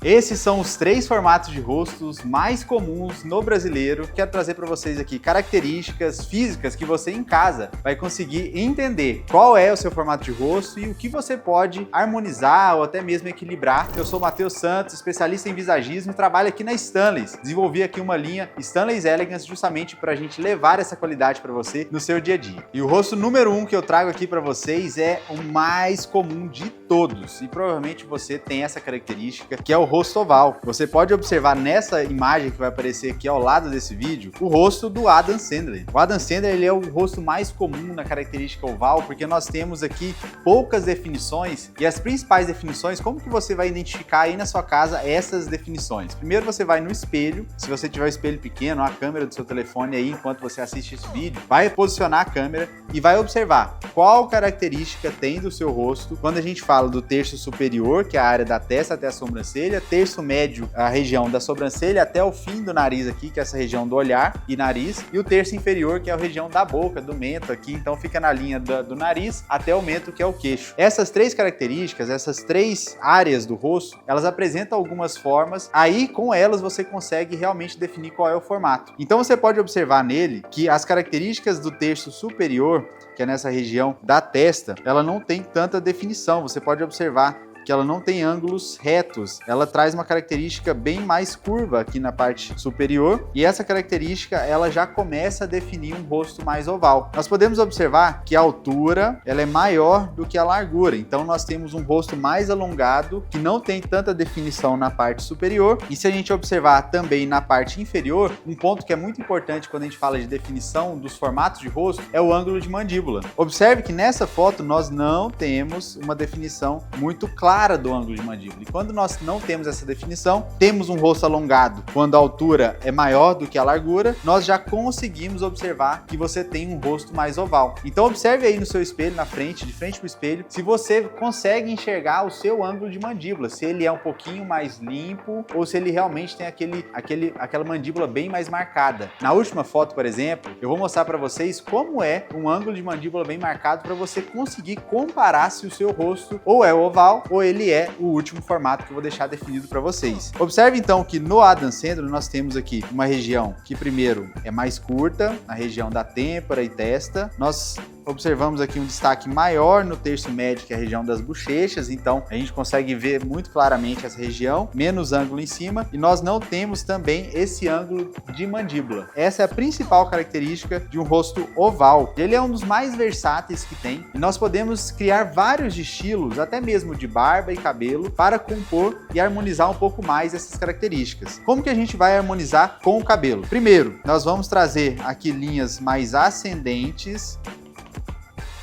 Esses são os 3 formatos de rostos mais comuns no brasileiro. Quero trazer para vocês aqui características físicas que você em casa vai conseguir entender qual é o seu formato de rosto e o que você pode harmonizar ou até mesmo equilibrar. Eu sou o Matheus Santos, especialista em visagismo e trabalho aqui na Stanleys. Desenvolvi aqui uma linha Stanleys Elegance justamente para a gente levar essa qualidade para você no seu dia a dia. E o rosto número 1 que eu trago aqui para vocês é o mais comum de todos e provavelmente você tem essa característica que é o rosto oval. Você pode observar nessa imagem que vai aparecer aqui ao lado desse vídeo o rosto do Adam Sandler. O Adam Sandler ele é o rosto mais comum na característica oval porque nós temos aqui poucas definições e as principais definições, como que você vai identificar aí na sua casa essas definições? Primeiro você vai no espelho, se você tiver um espelho pequeno, a câmera do seu telefone aí enquanto você assiste esse vídeo, vai posicionar a câmera e vai observar qual característica tem do seu rosto. Quando a gente fala do terço superior, que é a área da testa até a sobrancelha, terço médio, a região da sobrancelha até o fim do nariz aqui, que é essa região do olhar e nariz, e o terço inferior, que é a região da boca, do mento aqui, então fica na linha do nariz até o mento, que é o queixo. Essas 3 características, essas 3 áreas do rosto, elas apresentam algumas formas, aí com elas você consegue realmente definir qual é o formato. Então você pode observar nele que as características do terço superior, que é nessa região da testa, ela não tem tanta definição. Você pode observar que ela não tem ângulos retos, ela traz uma característica bem mais curva aqui na parte superior e essa característica ela já começa a definir um rosto mais oval. Nós podemos observar que a altura ela é maior do que a largura, então nós temos um rosto mais alongado que não tem tanta definição na parte superior e se a gente observar também na parte inferior, um ponto que é muito importante quando a gente fala de definição dos formatos de rosto é o ângulo de mandíbula. Observe que nessa foto nós não temos uma definição muito clara do ângulo de mandíbula. E quando nós não temos essa definição, temos um rosto alongado. Quando a altura é maior do que a largura, nós já conseguimos observar que você tem um rosto mais oval. Então observe aí no seu espelho, na frente, de frente para o espelho, se você consegue enxergar o seu ângulo de mandíbula, se ele é um pouquinho mais limpo ou se ele realmente tem aquela mandíbula bem mais marcada. Na última foto, por exemplo, eu vou mostrar para vocês como é um ângulo de mandíbula bem marcado para você conseguir comparar se o seu rosto ou é oval ou ele é o último formato que eu vou deixar definido para vocês. Observe então que no Adam Sandler nós temos aqui uma região que primeiro é mais curta, a região da têmpora e testa. Nós observamos aqui um destaque maior no terço médio, que é a região das bochechas, então a gente consegue ver muito claramente essa região, menos ângulo em cima, e nós não temos também esse ângulo de mandíbula. Essa é a principal característica de um rosto oval. Ele é um dos mais versáteis que tem, e nós podemos criar vários estilos, até mesmo de barba e cabelo, para compor e harmonizar um pouco mais essas características. Como que a gente vai harmonizar com o cabelo? Primeiro, nós vamos trazer aqui linhas mais ascendentes.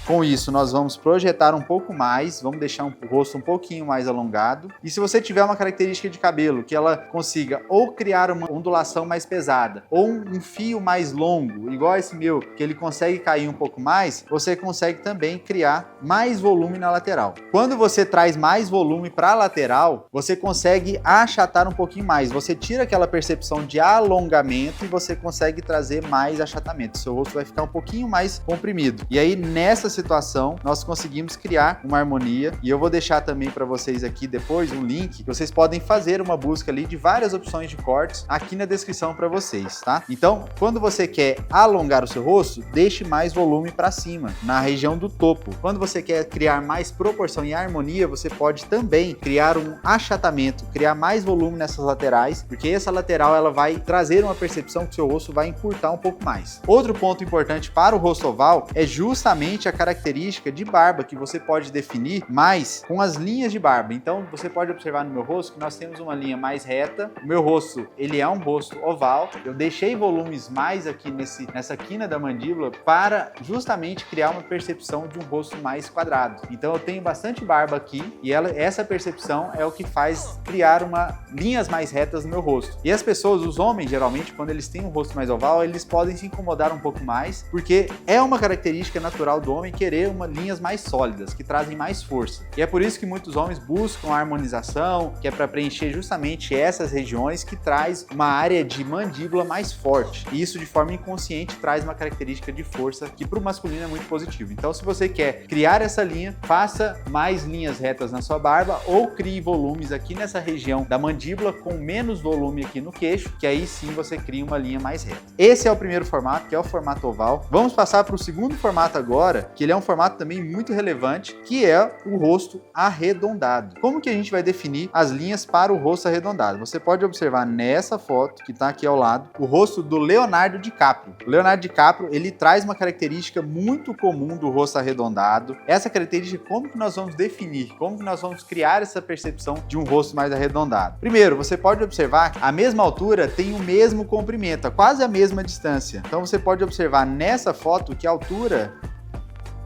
Com isso, nós vamos projetar um pouco mais, vamos deixar o rosto um pouquinho mais alongado. E se você tiver uma característica de cabelo que ela consiga ou criar uma ondulação mais pesada, ou um fio mais longo, igual esse meu, que ele consegue cair um pouco mais, você consegue também criar mais volume na lateral. Quando você traz mais volume para a lateral, você consegue achatar um pouquinho mais. Você tira aquela percepção de alongamento e você consegue trazer mais achatamento. Seu rosto vai ficar um pouquinho mais comprimido. E aí, nessa situação, nós conseguimos criar uma harmonia e eu vou deixar também para vocês aqui depois um link que vocês podem fazer uma busca ali de várias opções de cortes aqui na descrição para vocês, tá? Então, quando você quer alongar o seu rosto, deixe mais volume para cima, na região do topo. Quando você quer criar mais proporção e harmonia, você pode também criar um achatamento, criar mais volume nessas laterais, porque essa lateral ela vai trazer uma percepção que o seu rosto vai encurtar um pouco mais. Outro ponto importante para o rosto oval é justamente a característica de barba que você pode definir mais com as linhas de barba. Então você pode observar no meu rosto que nós temos uma linha mais reta. O meu rosto ele é um rosto oval. Eu deixei volumes mais aqui nessa quina da mandíbula para justamente criar uma percepção de um rosto mais quadrado. Então eu tenho bastante barba aqui e essa percepção é o que faz criar linhas mais retas no meu rosto. E as pessoas, os homens geralmente, quando eles têm um rosto mais oval, eles podem se incomodar um pouco mais porque é uma característica natural do homem homem querer linhas mais sólidas, que trazem mais força. E é por isso que muitos homens buscam a harmonização, que é para preencher justamente essas regiões que traz uma área de mandíbula mais forte. E isso de forma inconsciente traz uma característica de força que para o masculino é muito positivo. Então, se você quer criar essa linha, faça mais linhas retas na sua barba ou crie volumes aqui nessa região da mandíbula com menos volume aqui no queixo, que aí sim você cria uma linha mais reta. Esse é o primeiro formato, que é o formato oval. Vamos passar para o segundo formato agora, que ele é um formato também muito relevante, que é o rosto arredondado. Como que a gente vai definir as linhas para o rosto arredondado? Você pode observar nessa foto, que está aqui ao lado, o rosto do Leonardo DiCaprio. O Leonardo DiCaprio, ele traz uma característica muito comum do rosto arredondado. Essa característica, como que nós vamos definir? Como que nós vamos criar essa percepção de um rosto mais arredondado? Primeiro, você pode observar que a mesma altura tem o mesmo comprimento, quase a mesma distância. Então você pode observar nessa foto que a altura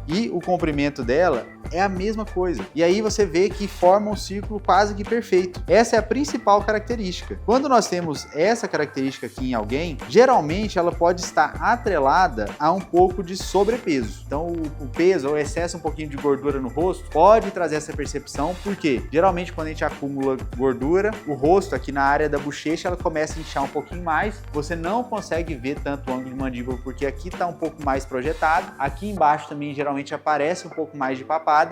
e o comprimento dela é a mesma coisa. E aí você vê que forma um círculo quase que perfeito. Essa é a principal característica. Quando nós temos essa característica aqui em alguém, geralmente ela pode estar atrelada a um pouco de sobrepeso. Então o peso ou excesso um pouquinho de gordura no rosto pode trazer essa percepção, porque geralmente quando a gente acumula gordura, o rosto aqui na área da bochecha ela começa a inchar um pouquinho mais, você não consegue ver tanto o ângulo de mandíbula porque aqui está um pouco mais projetado, aqui embaixo também geralmente aparece um pouco mais de papada.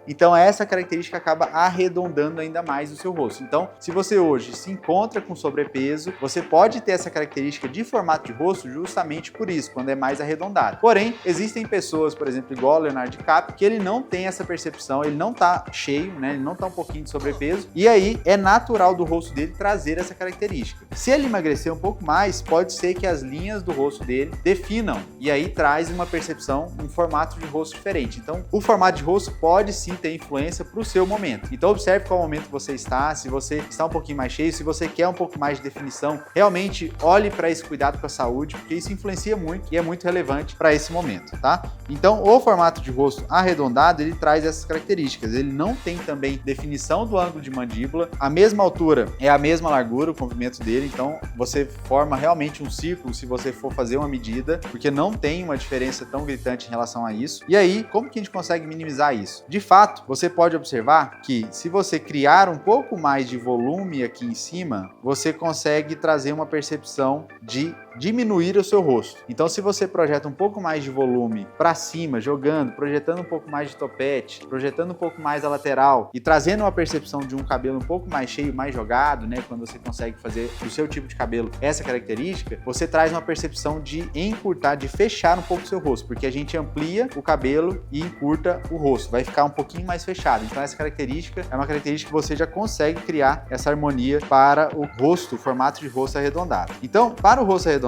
Então essa característica acaba arredondando ainda mais o seu rosto. Então, se você hoje se encontra com sobrepeso, você pode ter essa característica de formato de rosto justamente por isso, quando é mais arredondado. Porém, existem pessoas, por exemplo, igual o Leonardo DiCaprio, que ele não tem essa percepção, ele não tá cheio, né? Ele não tá um pouquinho de sobrepeso, e aí é natural do rosto dele trazer essa característica. Se ele emagrecer um pouco mais, pode ser que as linhas do rosto dele definam, e aí traz uma percepção, um formato de rosto diferente. Então, o formato de rosto pode sim ter influência para o seu momento. Então observe qual momento você está, se você está um pouquinho mais cheio, se você quer um pouco mais de definição, realmente olhe para esse cuidado com a saúde, porque isso influencia muito e é muito relevante para esse momento, tá? Então o formato de rosto arredondado, ele traz essas características, ele não tem também definição do ângulo de mandíbula, a mesma altura é a mesma largura, o comprimento dele, então você forma realmente um círculo se você for fazer uma medida, porque não tem uma diferença tão gritante em relação a isso. E aí, como que a gente consegue minimizar isso? De fato, você pode observar que se você criar um pouco mais de volume aqui em cima, você consegue trazer uma percepção de diminuir o seu rosto. Então, se você projeta um pouco mais de volume para cima, jogando, projetando um pouco mais de topete, projetando um pouco mais a lateral e trazendo uma percepção de um cabelo um pouco mais cheio, mais jogado, né? Quando você consegue fazer do seu tipo de cabelo essa característica, você traz uma percepção de encurtar, de fechar um pouco o seu rosto, porque a gente amplia o cabelo e encurta o rosto, vai ficar um pouquinho mais fechado. Então, essa característica é uma característica que você já consegue criar essa harmonia para o rosto, o formato de rosto arredondado. Então, para o rosto arredondado,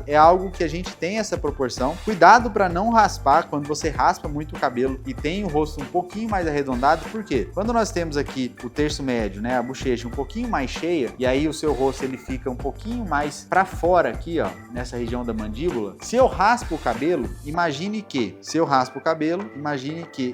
é algo que a gente tem essa proporção. Cuidado para não raspar quando você raspa muito o cabelo e tem o rosto um pouquinho mais arredondado, porque quando nós temos aqui o terço médio, né, a bochecha um pouquinho mais cheia, e aí o seu rosto ele fica um pouquinho mais para fora aqui, ó, nessa região da mandíbula. Se eu raspo o cabelo, imagine que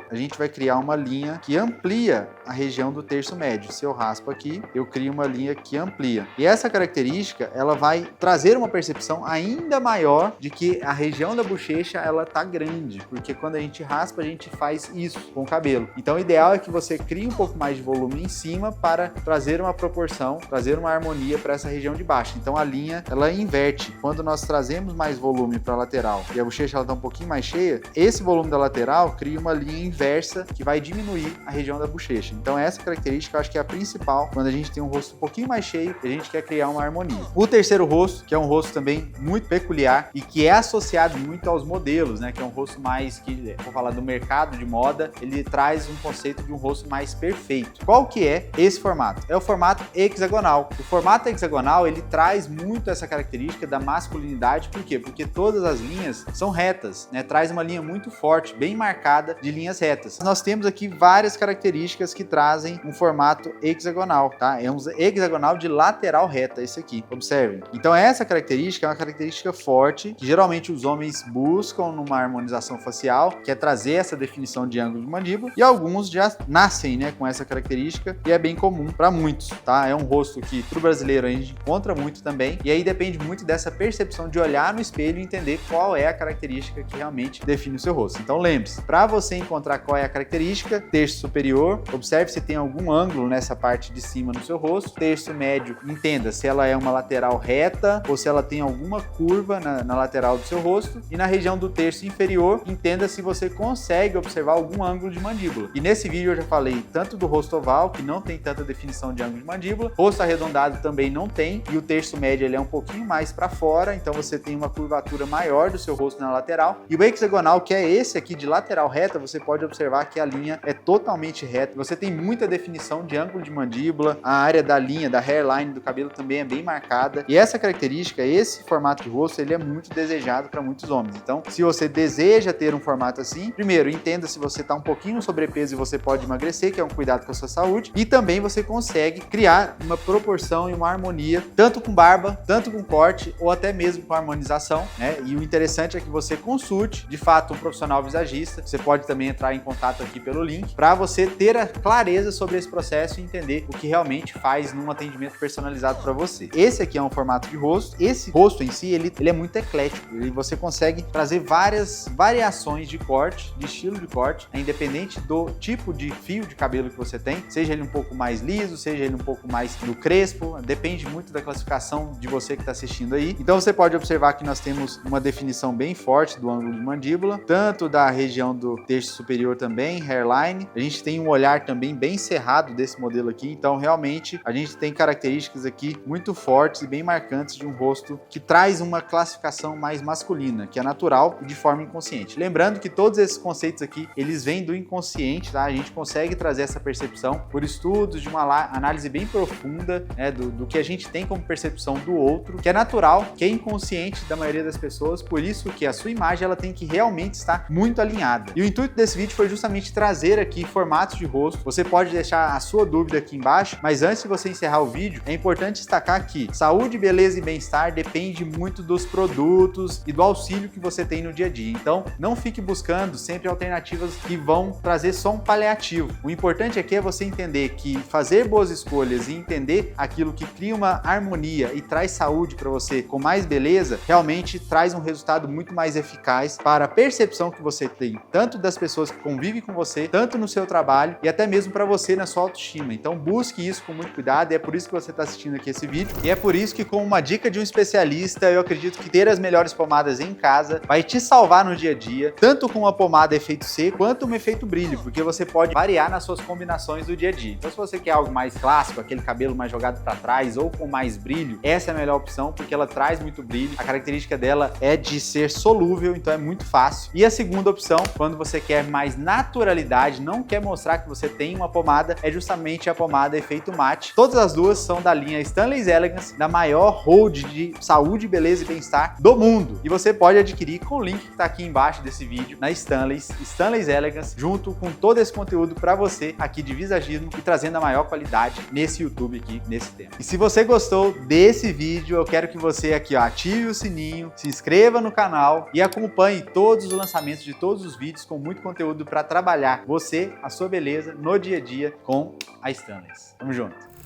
a gente vai criar uma linha que amplia a região do terço médio. Se eu raspo aqui, eu crio uma linha que amplia. E essa característica, ela vai trazer uma percepção ainda maior de que a região da bochecha, ela tá grande, porque quando a gente raspa, a gente faz isso com o cabelo. Então, o ideal é que você crie um pouco mais de volume em cima para trazer uma proporção, trazer uma harmonia para essa região de baixo. Então, a linha, ela inverte. Quando nós trazemos mais volume para a lateral e a bochecha, ela tá um pouquinho mais cheia, esse volume da lateral cria uma linha inversa que vai diminuir a região da bochecha. Então, essa característica eu acho que é a principal quando a gente tem um rosto um pouquinho mais cheio e a gente quer criar uma harmonia. O terceiro rosto, que é um rosto também muito peculiar e que é associado muito aos modelos, né? Que é um rosto mais, que vou falar do mercado de moda, ele traz um conceito de um rosto mais perfeito. Qual que é esse formato? É o formato hexagonal. O formato hexagonal, ele traz muito essa característica da masculinidade, por quê? Porque todas as linhas são retas, né? Traz uma linha muito forte, bem marcada de linhas retas. Nós temos aqui várias características que que trazem um formato hexagonal, tá? É um hexagonal de lateral reta, esse aqui, observem. Então essa característica é uma característica forte, que geralmente os homens buscam numa harmonização facial, que é trazer essa definição de ângulo de mandíbula, e alguns já nascem, né, com essa característica, e é bem comum para muitos, tá? É um rosto que pro brasileiro a gente encontra muito também, e aí depende muito dessa percepção de olhar no espelho e entender qual é a característica que realmente define o seu rosto. Então lembre-se, para você encontrar qual é a característica, terço superior, observe se tem algum ângulo nessa parte de cima no seu rosto, terço médio, entenda se ela é uma lateral reta ou se ela tem alguma curva na lateral do seu rosto, e na região do terço inferior, entenda se você consegue observar algum ângulo de mandíbula. E nesse vídeo eu já falei tanto do rosto oval, que não tem tanta definição de ângulo de mandíbula, rosto arredondado também não tem, e o terço médio ele é um pouquinho mais para fora, então você tem uma curvatura maior do seu rosto na lateral, e o hexagonal, que é esse aqui de lateral reta, você pode observar que a linha é totalmente reta, você tem muita definição de ângulo de mandíbula, a área da linha, da hairline do cabelo também é bem marcada, e essa característica, esse formato de rosto, ele é muito desejado para muitos homens. Então, se você deseja ter um formato assim, primeiro, entenda se você está um pouquinho no sobrepeso e você pode emagrecer, que é um cuidado com a sua saúde, e também você consegue criar uma proporção e uma harmonia, tanto com barba, tanto com corte, ou até mesmo com harmonização, né? E o interessante é que você consulte, de fato, um profissional visagista. Você pode também entrar em contato aqui pelo link, para você ter a clareza sobre esse processo e entender o que realmente faz num atendimento personalizado para você. Esse aqui é um formato de rosto. Esse rosto em si, ele é muito eclético. E você consegue trazer várias variações de corte, de estilo de corte, independente do tipo de fio de cabelo que você tem, seja ele um pouco mais liso, seja ele um pouco mais no crespo, depende muito da classificação de você que está assistindo aí. Então você pode observar que nós temos uma definição bem forte do ângulo de mandíbula, tanto da região do terço superior também, hairline. A gente tem um olhar também bem cerrado desse modelo aqui, então realmente a gente tem características aqui muito fortes e bem marcantes de um rosto que traz uma classificação mais masculina, que é natural e de forma inconsciente. Lembrando que todos esses conceitos aqui, eles vêm do inconsciente, tá? A gente consegue trazer essa percepção por estudos de uma análise bem profunda, né, do que a gente tem como percepção do outro, que é natural, que é inconsciente da maioria das pessoas, por isso que a sua imagem ela tem que realmente estar muito alinhada. E o intuito desse vídeo foi justamente trazer aqui formatos de rosto. Você pode deixar a sua dúvida aqui embaixo, mas antes de você encerrar o vídeo, é importante destacar que saúde, beleza e bem-estar depende muito dos produtos e do auxílio que você tem no dia a dia. Então, não fique buscando sempre alternativas que vão trazer só um paliativo. O importante aqui é você entender que fazer boas escolhas e entender aquilo que cria uma harmonia e traz saúde para você com mais beleza, realmente traz um resultado muito mais eficaz para a percepção que você tem, tanto das pessoas que convivem com você, tanto no seu trabalho e até mesmo para você na sua autoestima. Então, busque isso com muito cuidado, e é por isso que você está assistindo aqui esse vídeo, e é por isso que, com uma dica de um especialista, eu acredito que ter as melhores pomadas em casa vai te salvar no dia a dia, tanto com uma pomada efeito C quanto um efeito brilho, porque você pode variar nas suas combinações do dia a dia. Então, se você quer algo mais clássico, aquele cabelo mais jogado para trás ou com mais brilho, essa é a melhor opção, porque ela traz muito brilho. A característica dela é de ser solúvel, então é muito fácil. E a segunda opção, quando você quer mais naturalidade, não quer mostrar que você tem uma pomada, é justamente a pomada efeito mate. Todas as duas são da linha Stanley's Elegance, da maior hold de saúde, beleza e bem-estar do mundo. E você pode adquirir com o link que está aqui embaixo desse vídeo, na Stanley's Elegance, junto com todo esse conteúdo para você aqui de visagismo e trazendo a maior qualidade nesse YouTube aqui, nesse tema. E se você gostou desse vídeo, eu quero que você aqui, ó, ative o sininho, se inscreva no canal e acompanhe todos os lançamentos de todos os vídeos com muito conteúdo para trabalhar você, a sua beleza no dia a dia com a Stanley's. Tamo junto!